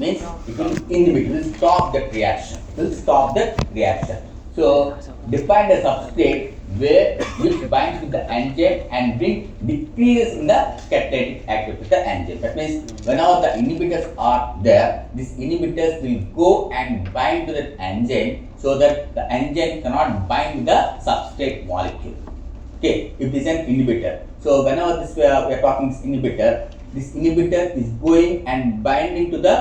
means it will inhibit, it will stop that reaction. It will stop that reaction. So define the substrate where which binds with the enzyme and bring decrease in the catalytic activity of the enzyme. That means whenever the inhibitors are there, these inhibitors will go and bind to that enzyme so that the enzyme cannot bind with the substrate molecule. Okay, if this is an inhibitor. So whenever this we are talking this inhibitor is going and binding to the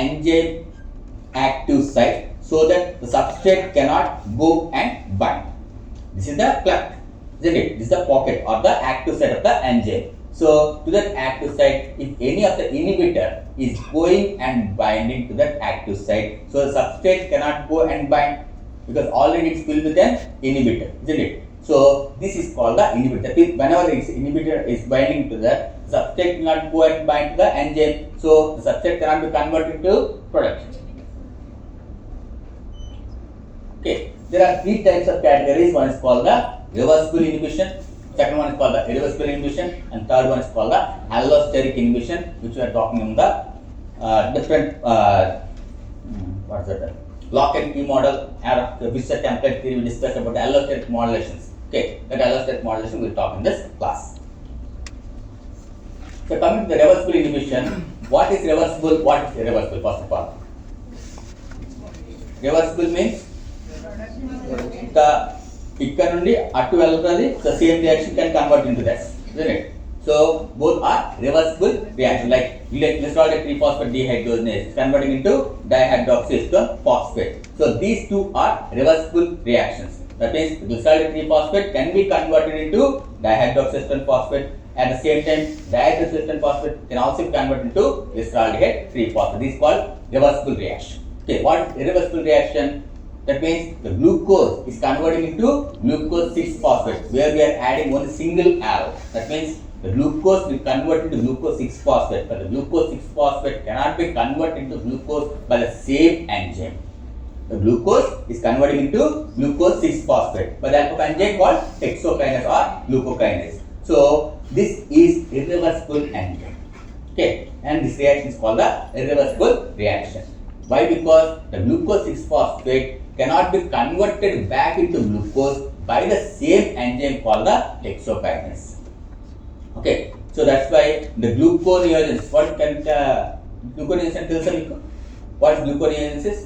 enzyme active site so that the substrate cannot go and bind. This is the plug, isn't it? This is the pocket or the active site of the enzyme. So to that active site, if any of the inhibitor is going and binding to that active site, so the substrate cannot go and bind because already it's filled with an inhibitor, isn't it? So this is called the inhibitor. That means whenever this inhibitor is binding to the substrate cannot go and bind to the enzyme, so the substrate cannot be converted to product. Okay, there are three types of categories. One is called the reversible inhibition, second one is called the irreversible inhibition, and third one is called the allosteric inhibition, which we are talking in the different what's that? Lock and key model or the Visser template theory. We discussed about the allosteric modulations. Okay, that allosteric modulation we will talk in this class. So coming to the reversible inhibition, what is reversible? What is irreversible? First of all, reversible means the ఇక్కడ నుండి అటు వెళ్తుంది, the same reaction can convert into this, isn't it? So both are reversible reaction. Like glycerol 3-phosphate dehydrogenase is converting into dihydroxyacetone phosphate. So these two are reversible reactions. That means glycerol 3-phosphate can be converted into dihydroxyacetone phosphate. At the same time, dihydroxyacetone phosphate can also be converted into glyceraldehyde 3-phosphate. This is called reversible reaction. Okay, what is irreversible reaction? That means the glucose is converting into glucose 6-phosphate, where we are adding one single arrow. That means the glucose will convert into glucose 6-phosphate, but the glucose 6-phosphate cannot be converted into glucose by the same enzyme. The glucose is converting into glucose 6-phosphate by the help of enzyme called hexokinase or glucokinase. So this is irreversible enzyme. Okay, and this reaction is called the irreversible reaction. Why? Because the glucose 6-phosphate cannot be converted back into glucose by the same enzyme called the hexokinase. Okay, so that's why the gluconeogenesis. What can gluconeogenesis tell us? What is gluconeogenesis?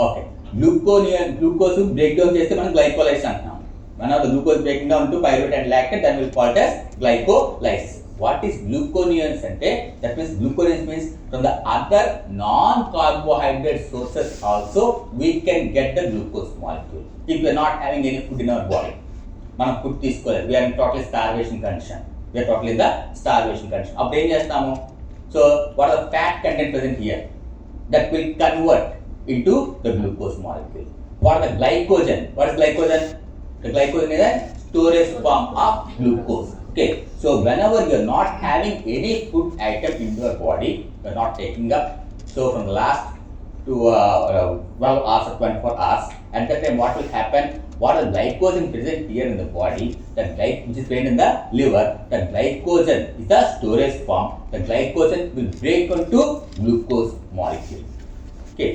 Okay, glucose break down చేస్తే మనం glycolysis అంటాం. When the glucose breaking down into pyruvate and lactate, then we will call it as glycolysis. What is gluconeogenesis ante? That means gluconeogenesis means from the other non-carbohydrate sources also we can get the glucose molecule. If we are not having any food in our body, మనం food తీసుకోలేదు, we are in total starvation condition. We are totally in the starvation condition. అప్పుడు ఏం చేస్తాము? So what are the fat content present here? That will convert into the glucose molecule. What are the glycogen? What is glycogen? The glycogen is a storage form of glucose. Okay, so whenever you are not having any food item in your body, you are not taking up. So from the last to 12 hours or 24 hours, at that time what will happen? What is glycogen present here in the body? That which is present in the liver. That glycogen is the storage form. The glycogen will break into glucose molecule. Okay,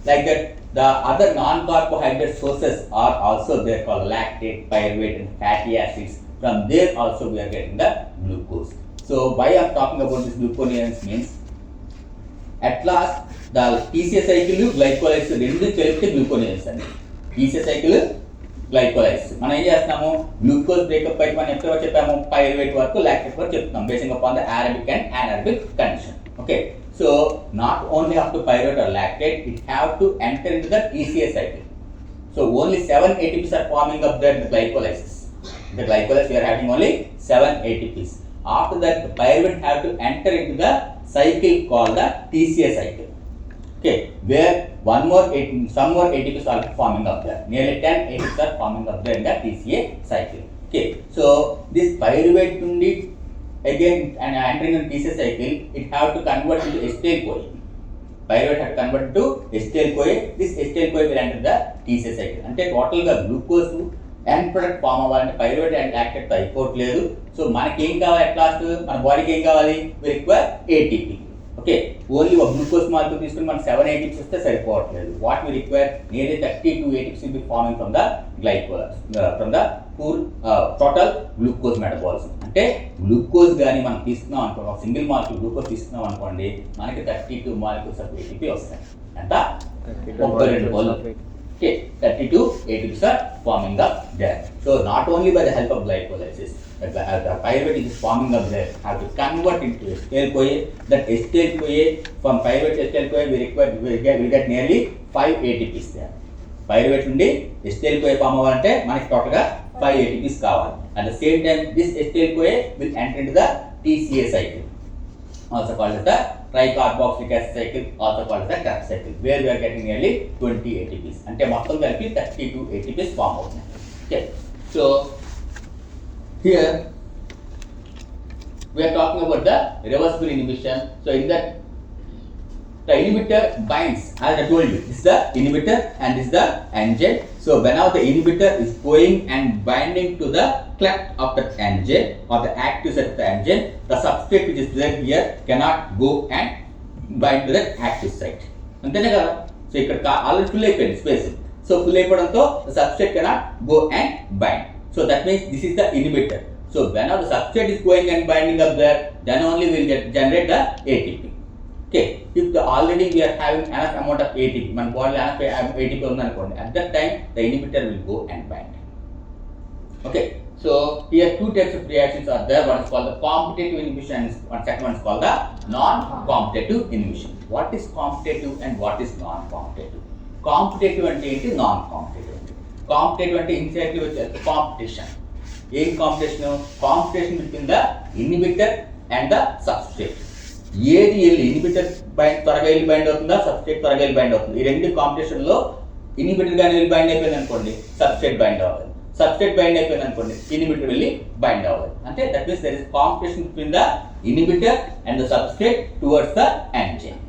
like that. The other non-carbohydrate sources are also there called lactate, pyruvate, and fatty acids. From there also we are getting the glucose. So why I am talking about this gluconeogenesis means at last the TCA cycle glycolysis rendu కలిపితే gluconeogenesis అని. TCA cycle glycolysis మనం ఏం చేస్తాము? Glucose breakup అయితే మనం ఎక్కడ చెప్పాము? Pyruvate వరకు లాక్టేట్ వరకు చెప్తాం basing upon the Arabic and anaerobic condition. Okay, so not only up to pyruvate or lactate, it have to enter into the TCA cycle. So only 7 ATPs are forming up there in the glycolysis. The glycolysis we are having only 7 ATPs. After that, the pyruvate have to enter into the cycle called the TCA cycle. Okay, where some more ATPs are forming up there. Nearly 10 ATPs are forming up there in the TCA cycle. Okay, so this pyruvate nundi again and entering in TCA cycle, it have to convert into acetyl-CoA. Pyruvate have to convert to acetyl-CoA. This acetyl-CoA will enter the TCA cycle. అంటే total గా glucose end product form అవ్వాలంటే pyruvate and lactate అయిపోవట్లేదు. So మనకి ఏం కావాలి? At last మన బాడీకి ఏం కావాలి? We require ATP. Okay, only ఒక గ్లూకోజ్ మాలిక్యూల్ తీసుకుని మనం 7 ATPs ఇస్తే సరిపోవట్లేదు. What we require nearly 32 ATPs will be forming from the glycol from the poor total glucose metabolism. అంటే గ్లూకోజ్ కానీ మనం తీసుకున్నాం అనుకోండి, ఒక సింగిల్ మాలిక్యూల్ గ్లూకోజ్ తీసుకున్నాం అనుకోండి, మనకి 32 మాలిక్యూల్స్ ఆఫ్ ATP వస్తాయి. ఎంత? 32 mole. Okay, 32 ATPs are forming up there. So not only by the help of glycolysis, the pyruvate is forming up there. Have to convert into acetyl-CoA. That acetyl-CoA from pyruvate to acetyl-CoA we get nearly 5 ATPs there. Pyruvate నుండి acetyl-CoA form అవ్వాలంటే మనకి total గా 5 ATPs కావాలి. At the same time, this acetyl-CoA will enter into the TCA cycle, also called as the tricarboxylic acid cycle, also called as the Krebs cycle, where we are getting nearly 20 ATPs. అంటే మొత్తం కలిపి 32 ATPs form అవుతున్నాయి. Okay, so here we are talking about the reversible inhibition. So in that, the inhibitor binds, as I told you, this is the inhibitor and this is the enzyme. So whenever the inhibitor is going and binding to the cleft of the enzyme or the active site of the enzyme, the substrate which is there here cannot go and bind to that active site. అంతేనే కదా? So ఇక్కడ already full అయిపోయింది space. So full అయిపోవడంతో the substrate cannot go and bind. So that means this is the inhibitor. So whenever the substrate is going and binding up there, then only we will generate the ATP. Okay, if already we are having enough amount of ATP, మన బాడీలో enough ATP ఉందనుకోండి, at that time the inhibitor will go and bind. Okay, so here two types of reactions are there. One is called the competitive inhibition and second one is called the non-competitive inhibition. What is competitive and what is non-competitive? Competitive అంటే ఏంటి, non-competitive. Competitive అంటే ఇన్సైడ్లీ వచ్చే competition. ఏం competition? Competition between the inhibitor and the substrate. ఏది వెళ్ళి inhibitor త్వరగా వెళ్ళి bind అవుతుందా, సబ్స్ట్రేట్ త్వరగా వెళ్ళి బైండ్ అవుతుంది. ఈ రెండు కాంపిటీషన్ లో ఇన్హిబిటర్ కానీ వెళ్ళి బైండ్ అయిపోయింది అనుకోండి, సబ్స్ట్రేట్ బైండ్ అవ్వాలి. సబ్స్ట్రేట్ బైండ్ అయిపోయింది అనుకోండి, ఇన్హిబిటర్ వెళ్ళి బైండ్ అవ్వాలి. అంటే that means there is competition between the inhibitor and the substrate towards the enzyme.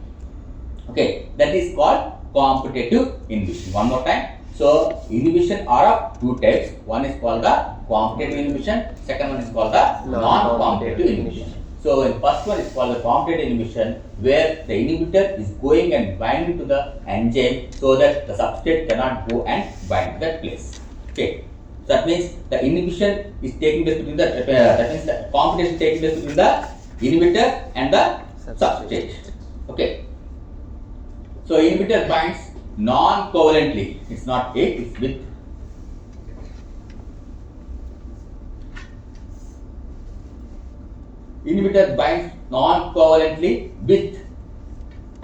Okay, that is called competitive inhibition. One more time. So inhibition are of two types. One is called the competitive inhibition, second one is called the non-competitive inhibition. So in first one is called the competitive inhibition, where the inhibitor is going and binding to the enzyme so that the substrate cannot go and bind to that place. Okay, so that means the inhibition is taking place between the that means the competition taking place between the inhibitor and the substrate. Okay, so inhibitor binds non-covalently. It's not it, it's with. Inhibitor binds non-covalently with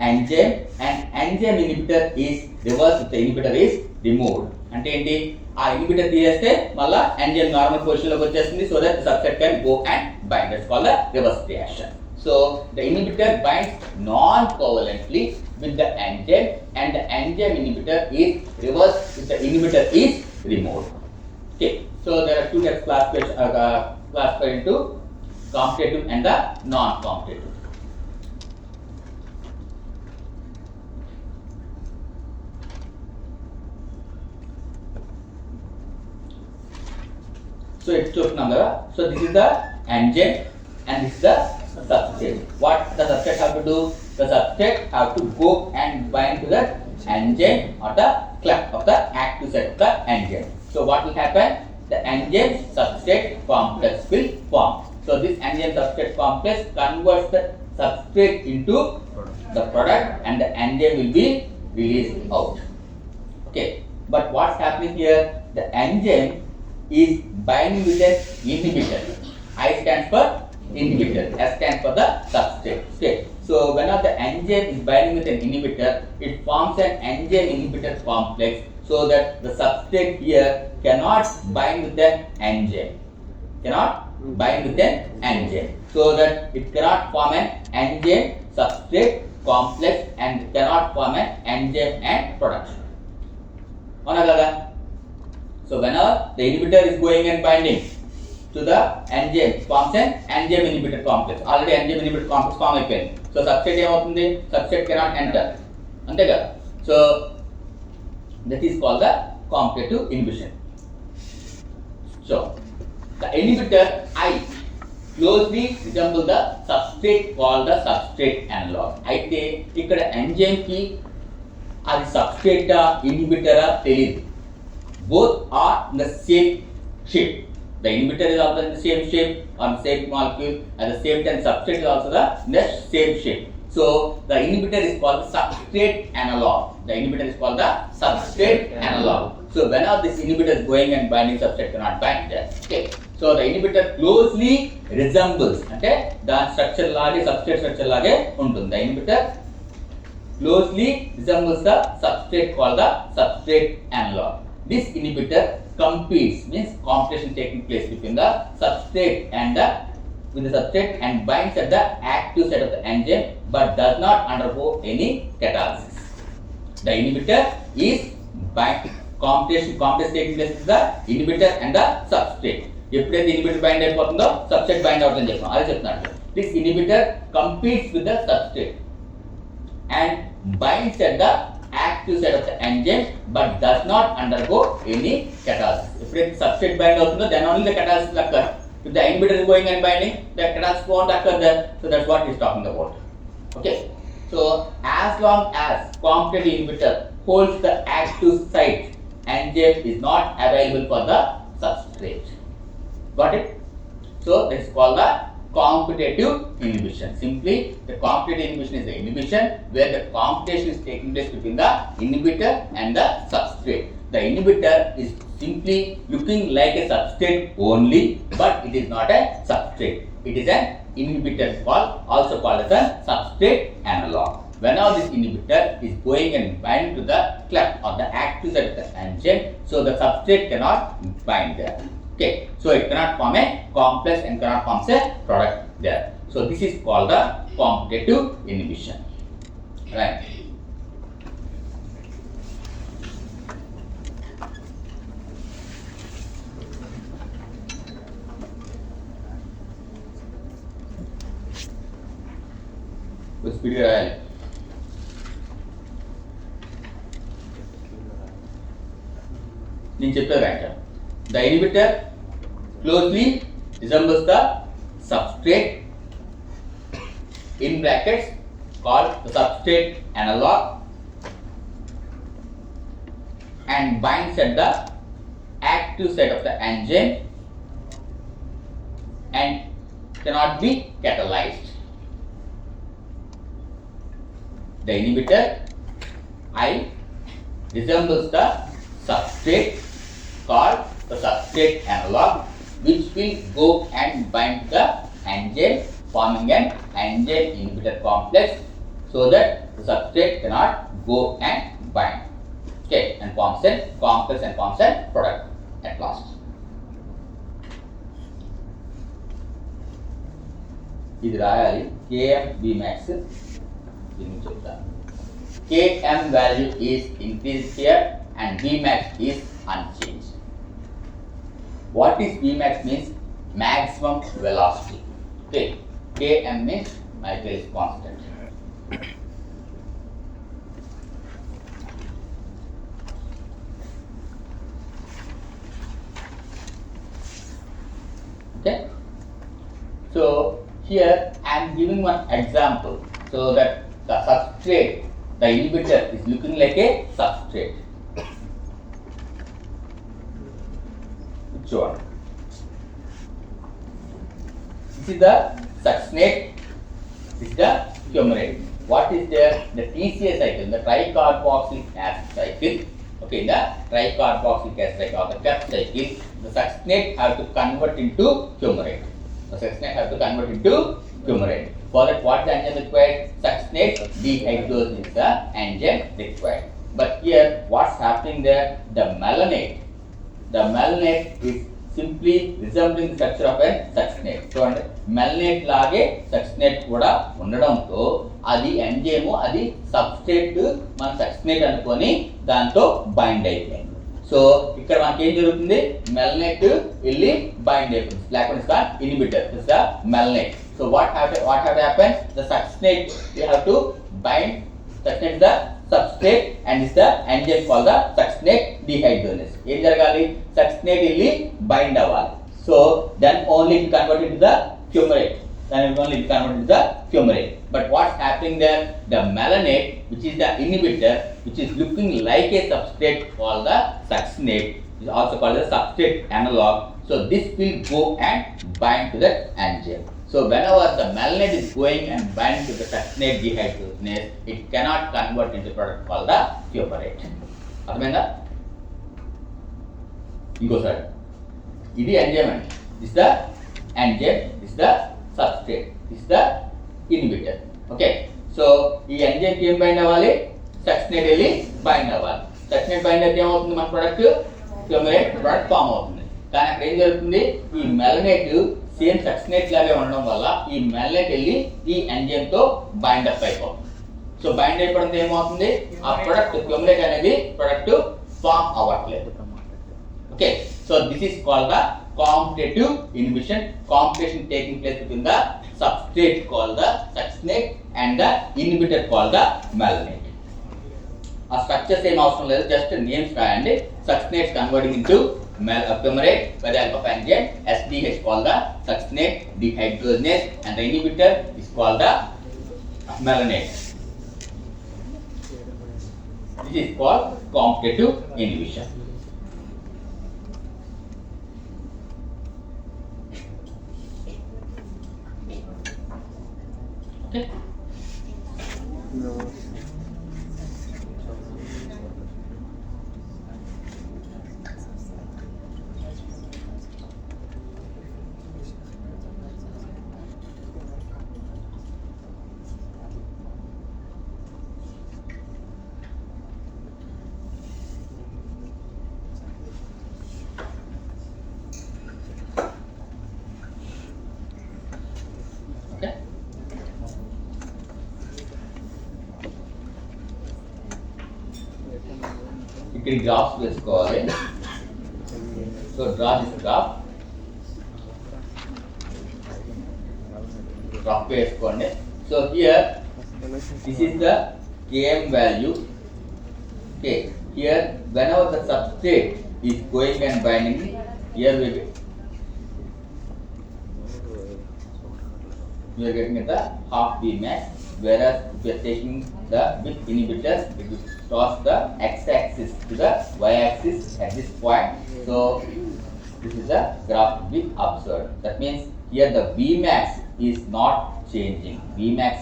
enzyme and enzyme inhibitor is reversed if the inhibitor is removed. అంటే ఏంటి, ఆ inhibitor తీసేస్తే మళ్ళా enzyme normal position లోకి వచ్చేస్తుంది, so that substrate can go and bind. That's called the reverse reaction. So the inhibitor binds non-covalently with the enzyme and the enzyme inhibitor is reversed if the inhibitor is removed. Okay, so there are two types classified into competitive and the non-competitive. So it's చూస్తున్నాం కదా. So this is the enzyme and this is the substrate. What the substrate have to do? The substrate have to go and bind to the enzyme or the cleft of the active site of the enzyme. So what will happen? The enzyme substrate complex will form. So this enzyme substrate complex converts the substrate into the product and the enzyme will be released out. Okay, but what's happening here? The enzyme is binding with an inhibitor. I stands for inhibitor, S stands for the substrate. Okay, so whenever the enzyme is binding with an inhibitor, it forms an enzyme inhibitor complex so that the substrate here cannot bind with an enzyme, so that it cannot form an enzyme substrate complex and cannot form an enzyme and production. So whenever the inhibitor is going and binding to the enzyme, forms an enzyme inhibitor complex. Already enzyme inhibitor complex form అయిపోయింది. So substrate ఏమవుతుంది? Substrate cannot enter. అంతే కదా? So that is called the competitive inhibition. So the inhibitor I closely resemble the substrate called the substrate analog. అయితే ఇక్కడ enzyme కి అది సబ్స్ట్రేటా ఇన్హిబిటరా తెలియదు. Both are in the same shape. The inhibitor is also in the same shape on the same molecule. At the same time, substrate is also in the same shape. So the inhibitor is called the substrate analog. The inhibitor is called the substrate analog. So whenever this inhibitor is going and binding, substrate cannot bind there. Okay. So the inhibitor closely resembles. Okay. The structure lage substrate structure lage untundi. The inhibitor closely resembles the substrate called the substrate analog. This inhibitor competes, means competition taking place between the substrate and with the substrate and binds at the active site of the enzyme but does not undergo any catalysis. The inhibitor is competition taking place with the inhibitor and the substrate. ఎప్పుడైతే inhibitor bind అయిపోతుందో substrate bind అవుతుందని చెప్తాం. అదే చెప్తున్నాడు. This inhibitor competes with the substrate and binds at the active site of the enzyme but does not undergo any catalysis. ఎప్పుడైతే substrate bind అవుతుందో then only the catalysis will occur. If the inhibitor is going and binding, the catalysis won't occur there. So that's what he's talking about. Okay. So as long as competitive inhibitor holds the active site, enzyme is not available for the substrate. Got it? So this is called the competitive inhibition. Simply, the competitive inhibition is the inhibition where the competition is taking place between the inhibitor and the substrate. The inhibitor is simply looking like a substrate only, but it is not a substrate. It is an inhibitor also called as a substrate analog. Whenever this inhibitor is going and binding to the cleft or the active site of the enzyme, so the substrate cannot bind there. Okay, so it cannot form a complex and cannot form a product there. So this is called the competitive inhibition. Right. Let's speed it up. నేను చెప్పేది right. The inhibitor closely resembles the substrate in brackets called the substrate analog and binds at the active site of the enzyme and cannot be catalyzed. The inhibitor I resembles the substrate called the substrate analog, which will go and bind the enzyme, forming an enzyme inhibitor complex, so that the substrate cannot go and bind. Okay, and forms a complex and forms a product at last. ఇది రాయాలి. Km Bmax దీన్ని చెప్తాను. Km value is increased here and Bmax is unchanged. What is Vmax means? Maximum velocity. Okay. Km means Michael is constant. Okay. So here I am giving one example so that the substrate, the inhibitor is looking like a substrate. Sure. This is the succinate, this is the fumarate. What is there? The TCA cycle, the tricarboxylic acid cycle. Okay, the tricarboxylic acid cycle or the CAP cycle, the succinate have to convert into fumarate. The succinate have to convert into fumarate. For that, what is the enzyme required? Succinate dehydrogenase is the enzyme required. But here, what's happening there? The malonate is simply resembling the structure of a succinate. So, malonate లాగే succinate కూడా ఉండడంతో అది enzyme అది substrate మన succinate అనుకొని దాంతో bind అయిపోయింది. So ఇక్కడ మనకి ఏం జరుగుతుంది? మెలనేట్ వెళ్ళి బైండ్ అయిపోతుంది. లేకపోతే inhibitor is the malonate. So what have happen? The succinate you have to bind. Succinate the substrate and is the enzyme called the succinate dehydrogenase. ఏం జరగాలి? సక్సినేట్ వెళ్ళి బైండ్ అవ్వాలి. So then only it convert into the fumarate. Then it will only be converted to the fumarate. But what's happening there? The melanate, which is the inhibitor, which is looking like a substrate called the succinate, is also called the substrate analog. So this will go and bind to that enzyme. So whenever the melanate is going and binding to the succinate dehydrogenase, it cannot convert into product called the fumarate. అర్థమైందా? ఇంకోసారి ఇది enzyme అండి. This the enzyme, this the substrate, this the inhibitor. Okay, so ఈ enzyme కి ఏం bind అవ్వాలి? Succinate వెళ్ళి bind అవ్వాలి. సక్సినేట్ బైండ్ అయితే ఏమవుతుంది? మన ప్రొడక్ట్ ఫ్యూమరేట్ ప్రొడక్ట్ ఫామ్ అవుతుంది. కానీ అక్కడ ఏం జరుగుతుంది? ఈ మెలనేట్ సేమ్ సక్సినేట్ లాగే ఉండడం వల్ల ఈ మెలనేట్ వెళ్ళి ఈ ఎంజైమ్ తో బైండ్ అప్ అయిపోతుంది. సో బైండ్ అయిపోవడం ఏమవుతుంది? ఆ ప్రొడక్ట్ ఫ్యూమరేట్ అనేది ప్రొడక్ట్ ఫామ్ అవ్వట్లేదు. Okay, so this is called the competitive inhibition. Competition taking place between the substrate called the succinate and the inhibitor called the melanate. A structure same అవసరం లేదు, just names రాయండి. Succinate converting into fumarate by the help of enzyme SDH called the succinate dehydrogenase, and the inhibitor is called the melanate. This is called competitive inhibition. Okay. No. ఇక్కడ graphs వేసుకోవాలి. So draw this graph వేసుకోండి. So here this is the km value. Okay, here whenever the substrate is going and binding, here we are getting the half Vmax, whereas if we are taking the with inhibitors, it will cross the x-axis to the y-axis at this point. So this is the graph to be observed. That means here the Vmax is not changing. Vmax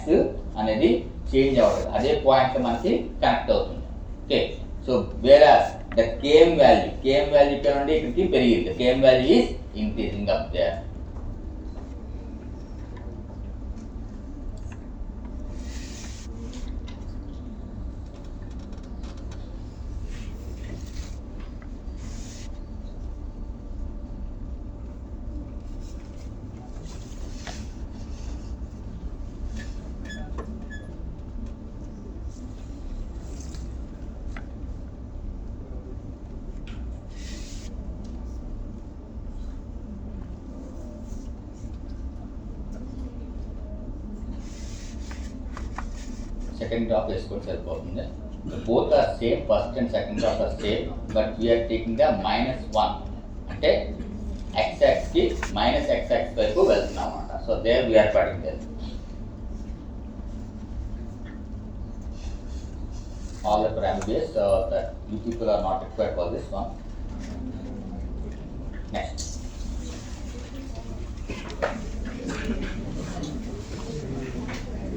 అనేది change అవ్వదు, అదే point మనకి connect అవుతుంది. Okay, so whereas the km value ఇక్కడ నుండి ఇక్కడికి పెరిగింది. km value is increasing up there. Second graph వేసుకొని సరిపోతుంది. Both are same, first and second graph are same, but we are taking the -1 అంటే x-axis కి -x-axis వైపు వెళ్తున్నాం అన్నమాట. So there we are putting there. All the parameters that you people are not required for this one. Next.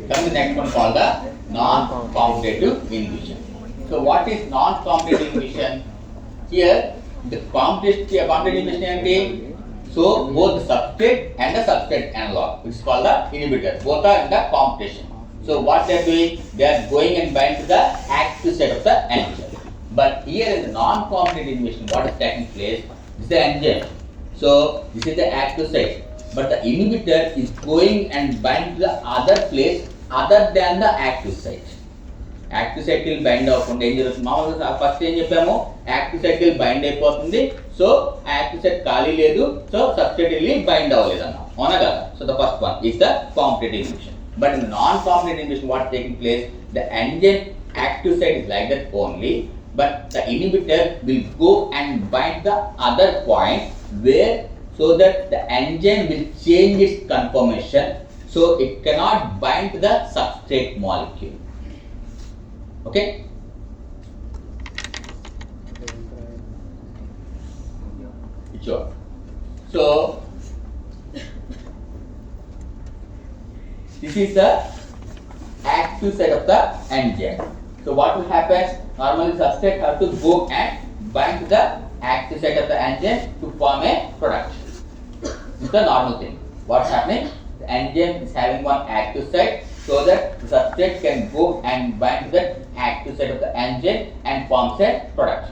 Come to the next one called the non-competitive inhibition. So what is non-competitive inhibition? Here the competitive inhibition ఏంటి? So both the substrate and the substrate analog, which is called the inhibitor, both are in the competition. So what they are doing? They are going and bind to the active site of the enzyme. But here in the non-competitive inhibition, what is taking place? This is the enzyme. So this is the active site, but the inhibitor is going and bind to the other place other than the active site. Active site will bind అవ్వకుండా ఏం జరుగుతుంది? మామూలుగా first ఏం చెప్పాము, active site will bind అయిపోతుంది. So active site ఖాళీ లేదు, so substrate వెళ్ళి బైండ్ అవ్వలేదు అన్నాం, అవునా కదా? So the first one is the competitive inhibition. But in the non-competitive inhibition, what is taking place? The enzyme active site is like that only, but the inhibitor will go and bind the other point where so that the enzyme will change its conformation, so it cannot bind to the substrate molecule. Okay? Sure. So this is the active side of the enzyme. So what will happen? Normally substrate have to go and bind to the active side of the enzyme to form a product. It's the normal thing. What's happening? The enzyme is having one active site, so that the substrate can go and bind to the active side of the enzyme and forms a product.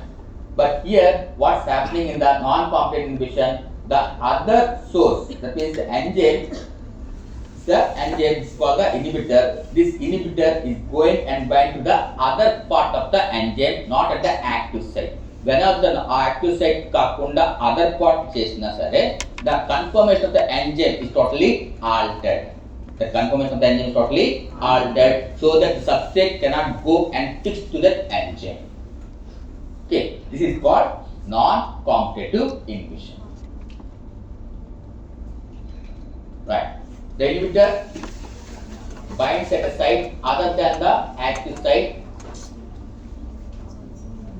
But here, what's happening in the non-competitive inhibition? The other source, that means the enzyme is called the inhibitor. This inhibitor is going and bind to the other part of the enzyme, not at the active site. Whenever the active site kakunda other part chesina sare, the conformation of the enzyme is totally altered. The conformation of the enzyme is totally altered, so that the substrate cannot go and fix to that enzyme. Okay, this is called non-competitive inhibition. Right. The inhibitor binds at a site other than the active site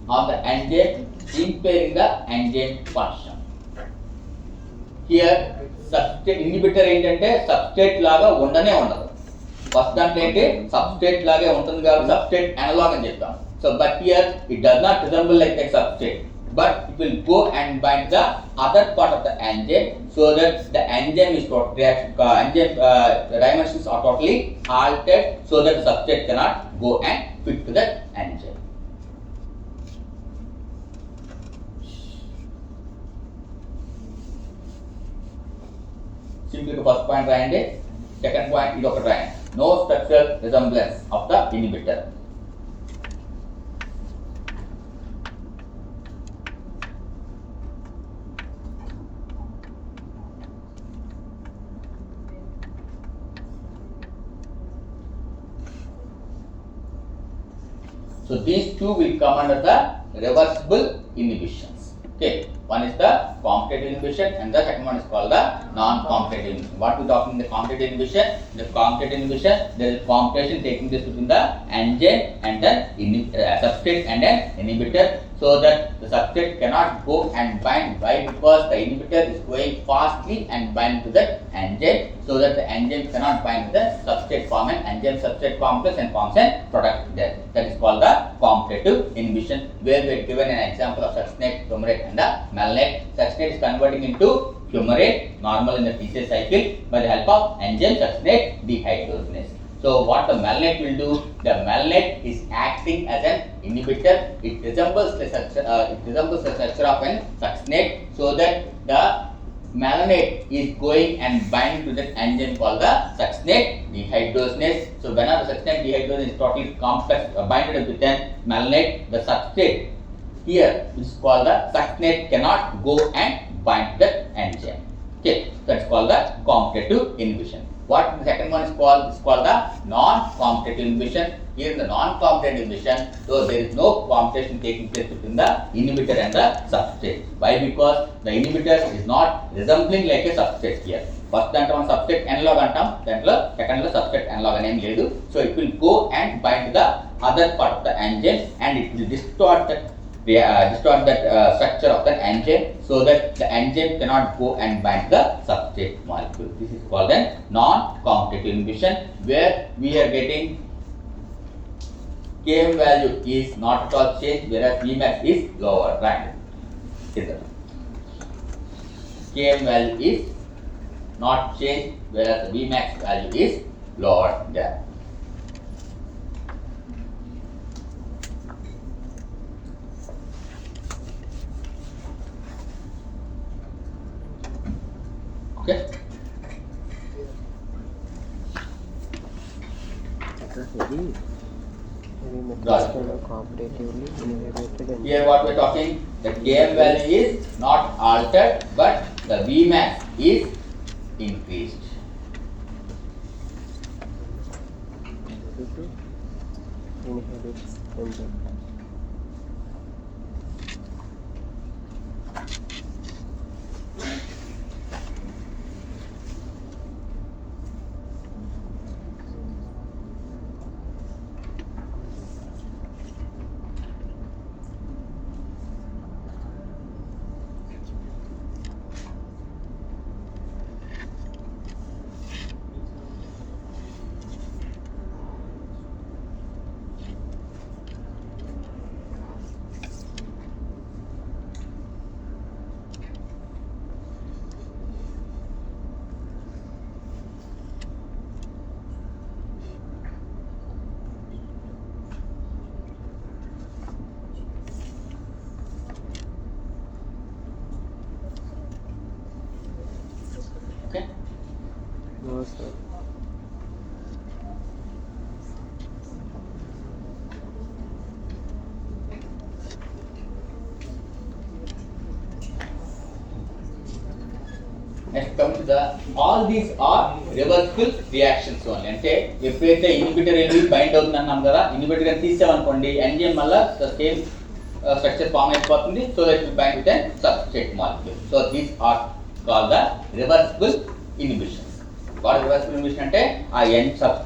of the enzyme, impairing the enzyme function. Here, substrate inhibitor ఏంటంటే substrate లాగా ఉండనే ఉండదు. First దాంట్లో ఏంటి substrate లాగే ఉంటుంది కాబట్టి substrate analog అని చెప్తాం. So, but here it does not resemble like a substrate, but it will go and bind the other part of the enzyme, so that the enzyme is dimensions are totally altered, so that the substrate cannot go and fit to that enzyme. Simply the first point రాయండి, second point ఇది ఒకటి రాయండి. No structural resemblance of the inhibitor. So these two will come under the reversible inhibitions. Okay, one is the competitive inhibition and the second one is called the non-competitive inhibition. What we talking in the competitive inhibition? The competitive inhibition, there is competition taking place between the enzyme and the substrate and an inhibitor, so that the substrate cannot go and bind. Why? Because the inhibitor is going fastly and bind to the enzyme, so that the enzyme cannot bind to the substrate, form an enzyme substrate complex and forms a product there. That is called the competitive inhibition, where we are given an example of succinate, fumarate and the malonate. Succinate is converting into fumarate, normal in the TCA cycle, by the help of enzyme succinate dehydrogenase. So what the malonate will do? The malonate is acting as an inhibitor. It resembles the structure of an succinate, so that the malonate is going and binding to that enzyme called the succinate dehydrogenase. So whenever the succinate dehydrogenase is totally complex binded with an malonate, the substrate here, which is called the succinate, cannot go and bind to that enzyme. Okay, that's called the competitive inhibition. What the second one is called? It's called the non-competitive inhibition. Here in the non-competitive inhibition, so there is no competition taking place between the inhibitor and the substrate. Why? Because the inhibitor is not resembling like a substrate here. First దాంట్లో మనం substrate analog అంటాం, దాంట్లో second లో substrate analog అనేం లేదు. So it will go and bind to the other part of the enzyme, and it will distort that structure of the enzyme, so that the enzyme cannot go and bind the substrate molecule. This is called a non-competitive inhibition, where we are getting Km value is not at all changed, whereas Vmax is lower, right? Km value is not changed, whereas the Vmax value is lower there. Okay. Here what we are talking, the Km value is not altered, but the Vmax is increased. come to the all these are reversible reactions only. అంటే ఎప్పుడైతే inhibitor వెళ్ళి bind అవుతుంది అన్నాం కదా, inhibitor అని తీసామనుకోండి enzyme వల్ల same structure form అయిపోతుంది. So that will bind with an substrate molecule. So these are called the reversible inhibitions. What reversible inhibition అంటే ఆ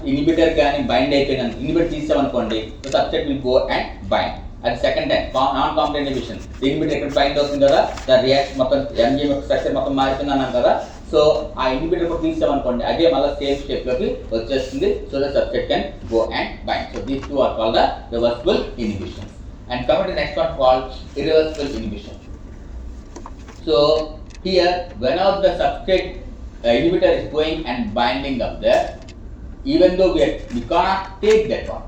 ఇన్హిబిటర్ కానీ బైండ్ అయిపోయిన ఇన్హిబిటర్ తీసామనుకోండి so substrate will go and bind. అది second time non competent inhibition. Inhibitor ఎక్కడ bind అవుతుంది కదా, the reaction మొత్తం ఎంజైమ్ యొక్క స్ట్రక్చర్ మొత్తం మారిపోయింది అన్నాం కదా. సో ఆ ఇన్హిబిటర్ కూడా తీసామనుకోండి అదే మళ్ళీ సేమ్ స్టెప్ లోకి వచ్చేస్తుంది. So the substrate can go and bind. So these two are called the reversible inhibition. And come to the next one called irreversible inhibition. So here whenever the substrate inhibitor is going and binding up there, even though we cannot take that one,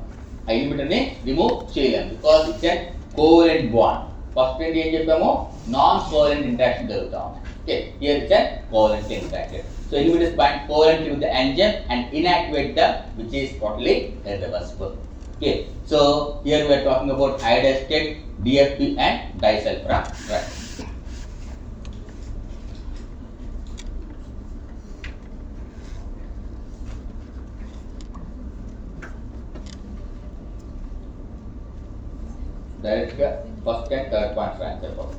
inhibitor ni remove cheyalem because it's a covalent bond. First thing em cheppamo non covalent interaction jaruguta undi. Okay, here it's a covalent interaction. So inhibitors bind covalently with the enzyme and inactivate them, which is totally irreversible. Okay, so here we are talking about iodized state, DFP and disulfiram drug. Direct first and third points answer for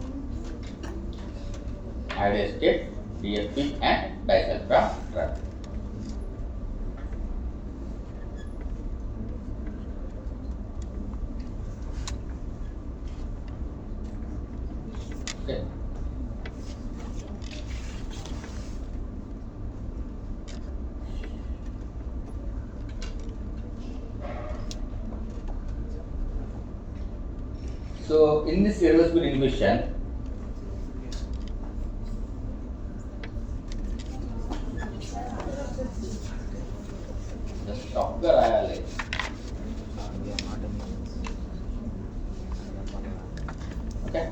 iodized state, DFP and disulfiram drug. Okay. So in this irreversible inhibition, just stop the rayale. Okay.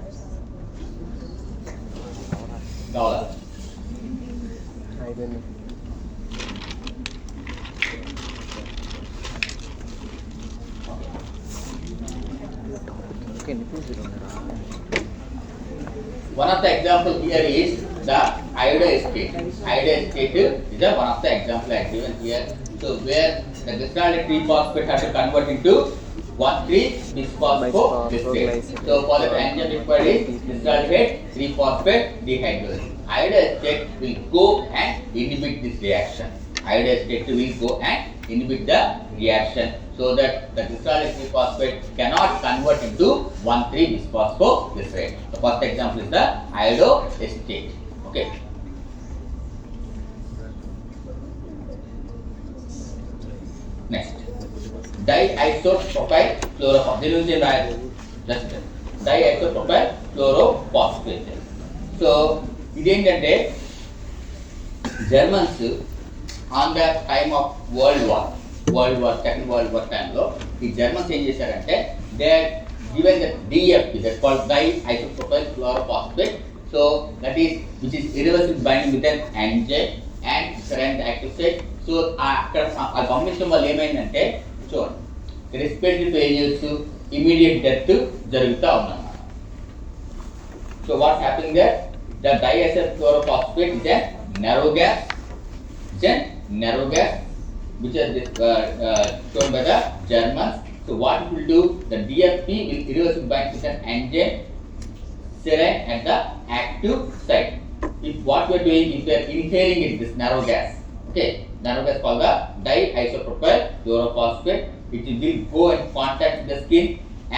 Dollar. I don't know. One of the example here is the iodized state. Iodized state is one of the example I given here. So where the glycerol 3-phosphate has to convert into 1,3-bisphosphogystrate. So for the enzyme required is glycerol 3-phosphate dehydrogenase. Iodized state will go and inhibit this reaction. Iodized state will go and inhibit the reaction so that the glycerol 3-phosphate cannot convert into 1,3-bisphosphogystrate. The first example is the iodized state. Okay. Next, diisopropyl chlorophosphate. Just diisopropyl chlorophosphate. So ఇదేంటంటే Germans on the time of second world war టైంలో ఈ Germans ఏం చేశారంటే they given the DFP, that called diisopropyl chlorophosphate. So that is which is irreversible binding with an enzyme and serine active site. సో అక్కడ ఆ combination వల్ల ఏమైందంటే చూడండి రెస్పిరేటరీ ఫెయిల్యూర్స్, ఇమీడియట్ డెత్ జరుగుతూ ఉందన్నమాట. So what happening there, the diisopropyl chlorophosphate is a narrow gas. It's a narrow gas which is shown by the Germans. So what it will do, the DFP will irreversibly bind with an enzyme serine at the active site. If what we are doing, if we are inhaling it, this narrow gas, okay, narrow gas called the diisopropyl chlorophosphate, it will go and contact with the skin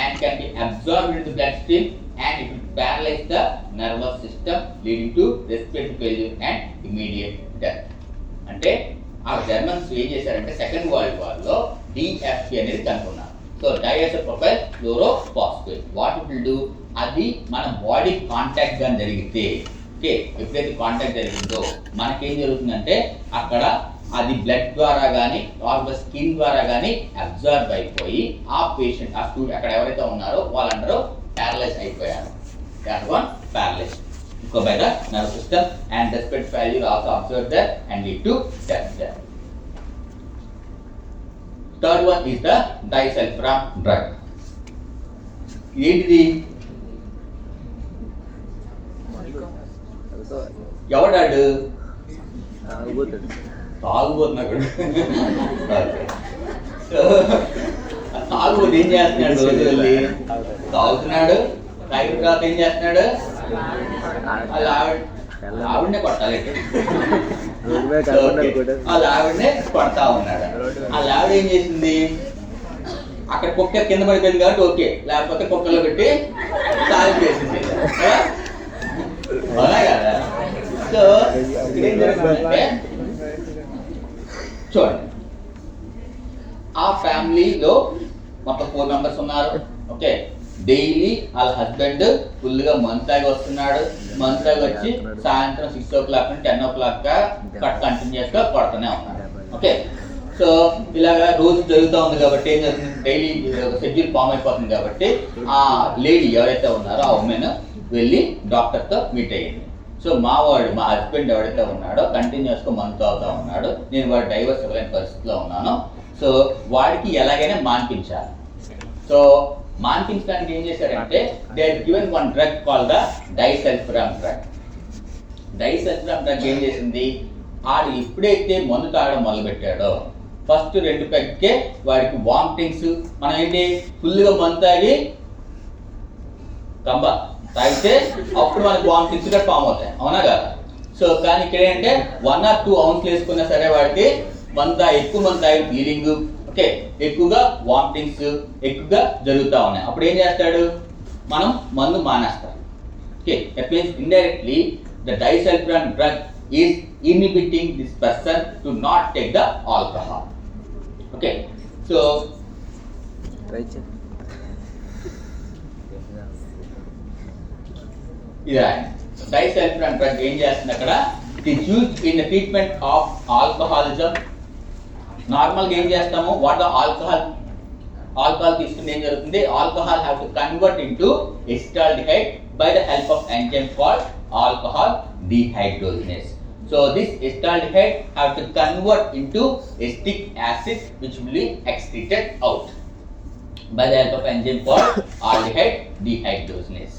and can be absorbed into the bloodstream and it will paralyze the nervous system leading to respiratory failure and immediate death. అంటే ఆ Germans ఏం చేశారంటే second world war లో DFP అనేది కనుక్కున్నారు. So diisopropyl chlorophosphate what it will do, అది మన body contact గా జరిగితే, ఓకే, ఎప్పుడైతే కాంటాక్ట్ జరిగిందో మనకేం జరుగుతుందంటే అక్కడ అది బ్లడ్ ద్వారా కానీ ఆర్ స్కిన్ ద్వారా కానీ అబ్జర్వ్ అయిపోయి ఆ పేషెంట్ ఆ స్టూడెంట్ అక్కడ ఎవరైతే ఉన్నారో వాళ్ళందరూ ప్యారలైజ్ అయిపోయారు. That one paralyzed. Go by the nervous system and respiratory failure also observed there and lead to death there. Third one is the disulfiram drug. ఏంటిది, ఎవడాడు తాగుబోతున్నాడు. సో తాగుబోతు ఏం చేస్తున్నాడు? రోజు వెళ్ళి తాగుతున్నాడు. తాగిన తర్వాత ఏం చేస్తున్నాడు? ఆవిడనే కొట్టాలి. వాళ్ళ ఆవిడనే కొడతా ఉన్నాడు. వాళ్ళ ఆవిడ ఏం చేసింది? అక్కడ కుక్క కింద పడిపోయింది కాబట్టి ఓకే, లేకపోతే కుక్కలో పెట్టి తాగి చేసింది. అవునా కదా? సో ఇక్కడ ఏం జరుగుతుందంటే చూడండి, ఆ ఫ్యామిలీలో మొత్తం 4 మెంబర్స్ ఉన్నారు. ఓకే, డైలీ వాళ్ళ హస్బెండ్ ఫుల్గా మందు తాగి వస్తున్నాడు. మందు తాగి వచ్చి సాయంత్రం 6 o'clock నుండి 10 o'clock కంటిన్యూస్గా కొడుతూనే ఉన్నాడు. ఓకే, సో ఇలాగా రోజు జరుగుతూ ఉంది కాబట్టి ఏం జరుగుతుంది? డైలీ షెడ్యూల్ ఫామ్ అయిపోతుంది కాబట్టి ఆ లేడీ ఎవరైతే ఉన్నారో ఆ ఉమెన్ వెళ్ళి డాక్టర్తో మీట్ అయ్యింది. సో మా హస్బెండ్ ఎవరైతే ఉన్నాడో కంటిన్యూస్గా మందు తాగుతూ ఉన్నాడు, నేను వాడు డైవర్స్ ఇవ్వలేని పరిస్థితిలో ఉన్నాను. సో వాడికి ఎలాగైనా మాన్పించాలి. సో మాన్పించడానికి ఏం చేశారంటే they are given one drug call the disulfiram drug. Disulfiram drug ఏం చేసింది? ఆడు ఎప్పుడైతే మందు తాగడం మొదలుపెట్టాడో ఫస్ట్ 2 పెగ్కే వాడికి వామిటింగ్స్. మనం ఏంటి ఫుల్గా మందు తాగి తాగితే అప్పుడు మనకి వామిటింగ్స్ కూడా ఫామ్ అవుతాయి, అవునా కదా? సో కానీ ఇక్కడ ఏంటంటే 1 or 2 ounces వేసుకున్నా సరే వాడికి ఎక్కువ మందు తాగి ఫీలింగ్, ఓకే, ఎక్కువగా వామిటింగ్స్ ఎక్కువగా జరుగుతూ ఉన్నాయి. అప్పుడు ఏం చేస్తాడు? మనం మందు మానేస్తాం. Okay, that means indirectly the disulfiram drug is inhibiting this person to not take the alcohol. Okay, so ఇదే డైసల్ఫిరామ్ డ్రగ్ ఏం చేస్తుంది అక్కడ? It is used in the treatment of alcoholism. నార్మల్గా ఏం చేస్తాము? వాట్ ద ఆల్కహాల్ తీసుకుంటే ఏం జరుగుతుంది? Alcohol have to convert into acetaldehyde by the help of enzyme called alcohol dehydrogenase. So this acetaldehyde have to convert into acetic acid which will be excreted out by the help of enzyme called aldehyde dehydrogenase.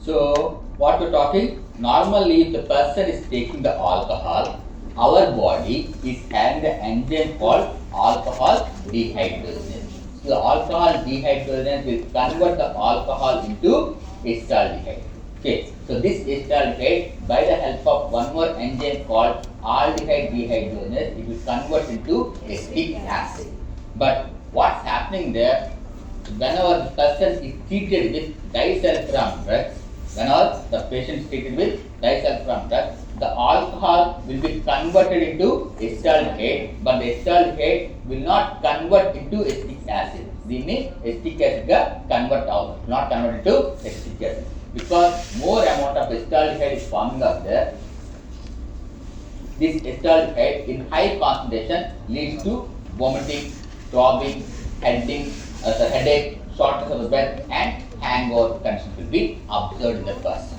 So what we're talking, normally if the person is taking the alcohol, our body is having the enzyme called alcohol dehydrogenase. So the alcohol dehydrogenase will convert the alcohol into acetaldehyde. Okay, so this acetaldehyde, by the help of one more enzyme called aldehyde dehydrogenase, it will convert into acetic acid. But what's happening there? Whenever the person is treated with disulfiram drugs, whenever the patient is treated with disulfiram drugs, the alcohol will be converted into acetaldehyde, but the acetaldehyde will not convert into acetic acid. This acetic acid ga convert out, not convert into acetic acid, because more amount of acetaldehyde is forming up there. This acetaldehyde in high concentration leads to vomiting, throbbing, headache, shortness of the breath, and hangover condition will be observed in the person.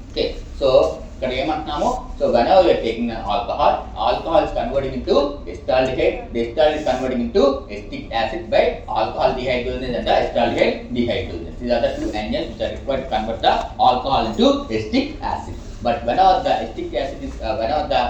Okay, so ఇక్కడ ఏమంటున్నాము? So whenever you are taking an alcohol is converting into acetaldehyde, the acetaldehyde is converting into acetic acid by alcohol dehydrogenase and the acetaldehyde dehydrogenase. These are the two enzymes which are required to convert the alcohol into acetic acid. But whenever the acetic acid is, whenever the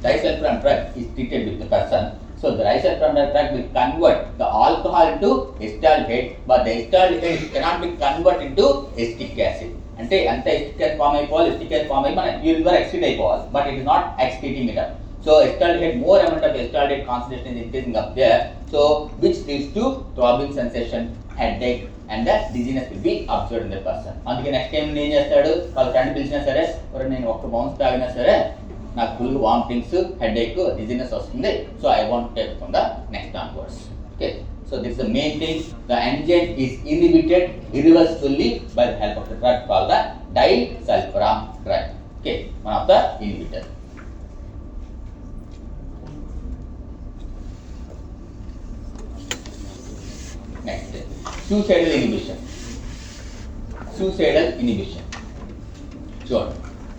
disulfiram drug is treated with the person, So the ricephlavone drug will convert the alcohol into acetaldehyde, but the acetaldehyde cannot be converted into acetic acid. అంటే అంత acetic acid form అయిపోవాలి, acetic acid form అయ్యి మన urine ద్వారా excrete అయిపోవాలి, but it is not excreting it up. So acetaldehyde, more amount of acetaldehyde concentration is increasing up there, so which leads to throbbing sensation, headache and the dizziness will be observed in the person. అందుకే next time ఏం చేస్తాడు, వాళ్ళ friend పిలిచినా సరే, నేను ఒక్క bounce తాగినా సరే నాకు ఫుల్ వామిటింగ్స్, హెడేక్, డిజినెస్ వస్తుంది, so I want take from the next onwards. Okay, so this is the main thing. The enzyme is inhibited irreversibly by the help of the drug called the disulfiram drug. Okay, one of the inhibitor. Next, suicidal inhibition. Suicidal inhibition. Sure.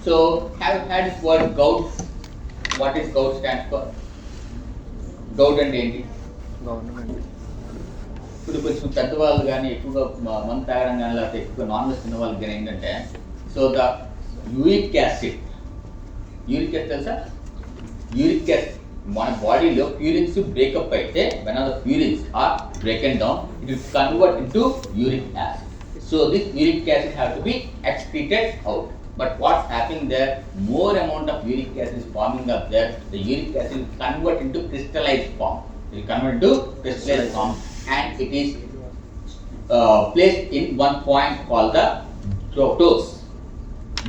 So, have you had this word gout? What is gout stands for? Gout and ఏంటి? ఇప్పుడు కొంచెం పెద్దవాళ్ళు కానీ ఎక్కువగా మందు తాగడం కానీ లేకపోతే ఎక్కువ నాన్ వెజ్ తిన్న వాళ్ళకి కానీ ఏంటంటే, సో ద యూరిక్ యాసిడ్ తెలుసా? యూరిక్ యాసిడ్ మన బాడీలో ప్యూరిన్స్ బ్రేకప్ అయితే, when the purines are broken down, it will convert into uric acid. So this uric acid have to be excreted out. But what's happening there, more amount of uric acid is forming up there. The uric acid will convert into crystallized form. It will convert into crystallized form, and it is placed in one point called the toes.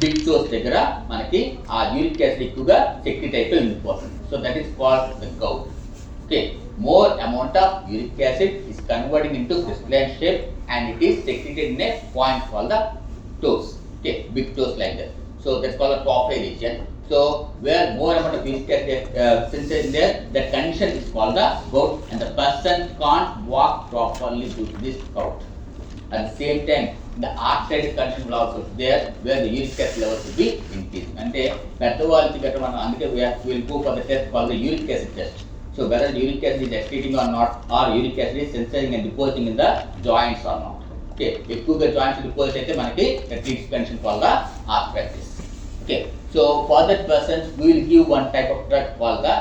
Big toes దగ్గర మనకి ఆ uric acid ఎక్కువగా secret అయిపోయి ఉండిపోతుంది. So that is called the gout. Okay, more amount of uric acid is converting into crystalline shape, and it is secreted in a point called the toes. Okay, big toes like that. So that's called the top region. So where more amount of uric acid synthesis in there, that condition is called the gout, and the person can't walk properly due to this gout. At the same time, the arthritis condition will also there, where the uric acid levels will be increasing. అంటే పెద్దవాళ్ళకి గట్రా మనం అందుకే we will go for the test called the uric acid test. So whether the uric acid is excreting or not, or uric acid is sensing and depositing in the joints or not. Okay, ఎక్కువగా joints deposit అయితే మనకి the treatment condition called the arthritis. Okay, so for that person we will give one type of drug called the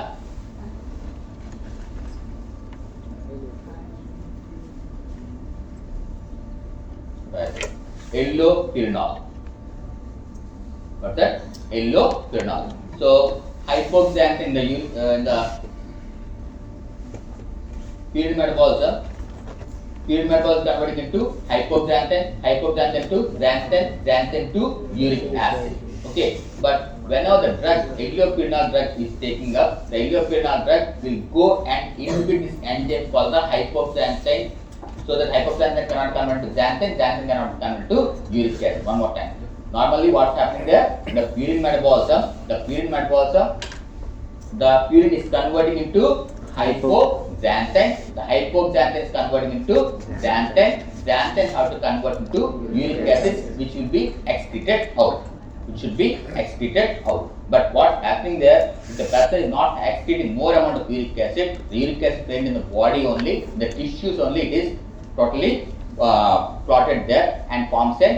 Ellopyrinol. What's that? Ellopyrinol. So hypoxanthine in the period metabolism converting into hypoxanthine to xanthan to uric acid. Okay, but whenever the drug ellopyrinol drug is taking up, the ellopyrinol drug will go and inhibit this enzyme called the hypoxanthine. So that hypoxanthine cannot convert to xanthan cannot convert to uric acid. One more time. Normally what's happening there, the purine metabolism, the purine is converting into hypoxanthine, the hypoxanthine is converting into xanthan have to convert into uric acid, which will be excreted out. But what's happening there, if the person is not excreting more amount of uric acid, the uric acid present in the body only, the tissues only, it is totally plotted there and forms a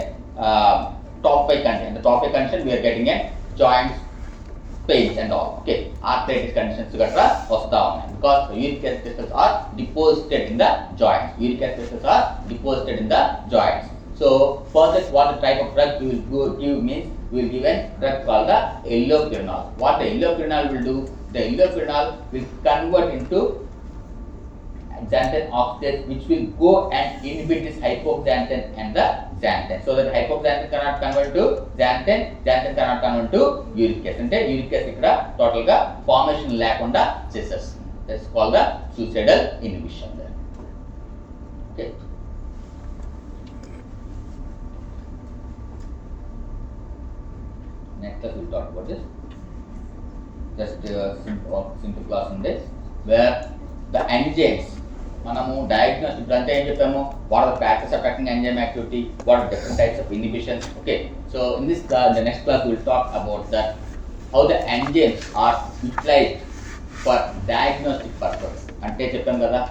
top eye condition. The top eye condition we are getting a joints, pains and all. Okay, arthritis conditions gatra vasta unnai because the uric acid crystals are deposited in the joints. So for that, what the type of drug we will give means, we will give a drug called the ellopyrinol. What the ellopyrinol will do, the ellopyrinol will convert into xanthan oxidase, which will go and inhibit this hypoxanthine and the xanthan. So that hypoxanthine cannot convert to xanthan cannot convert to uric acid. అంటే uric acid ఇక్కడ total గా formation లేకుండా చేసేస్తుంది. That's called the suicidal inhibition there. Okay. Next class we'll talk about this. Just simple class on this, where the enzymes, మనము diagnostic ఇప్పుడు అంతా ఏం చెప్పాము, what are the factors affecting enzyme activity, what are different types of inhibition. Okay, so in this class, the next class we will talk about that, how the enzymes are utilized for diagnostic purpose. అంటే చెప్పాం కదా,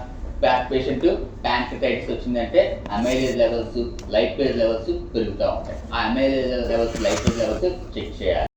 patient pancreatitis వచ్చిందంటే amylase levels, lipase levels పెరుగుతూ ఉంటాయి. ఆ amylase levels, lipase levels check చేయాలి.